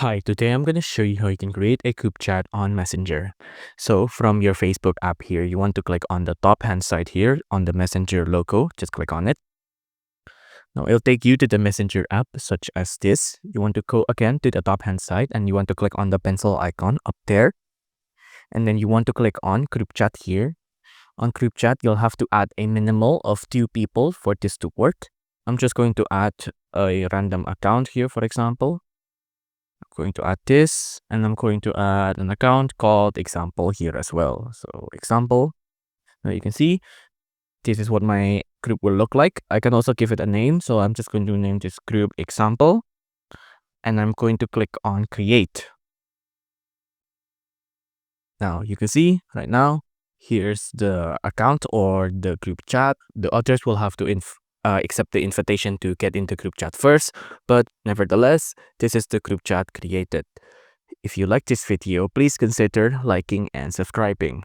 Hi, today I'm going to show you how you can create a group chat on Messenger. So from your Facebook app here, you want to click on the top hand side here on the Messenger logo. Just click on it. Now it'll take you to the Messenger app such as this. You want to go again to the top hand side and you want to click on the pencil icon up there. And then you want to click on group chat here. On group chat, you'll have to add a minimal of 2 people for this to work. I'm just going to add a random account here, for example. I'm going to add this and I'm going to add an account called example here as well. So example, now you can see this is what my group will look like. I can also give it a name. So I'm just going to name this group example and I'm going to click on create. Now you can see right now, here's the account or the group chat. The others will have to accept the invitation to get into group chat first, but nevertheless, this is the group chat created. If you like this video, please consider liking and subscribing.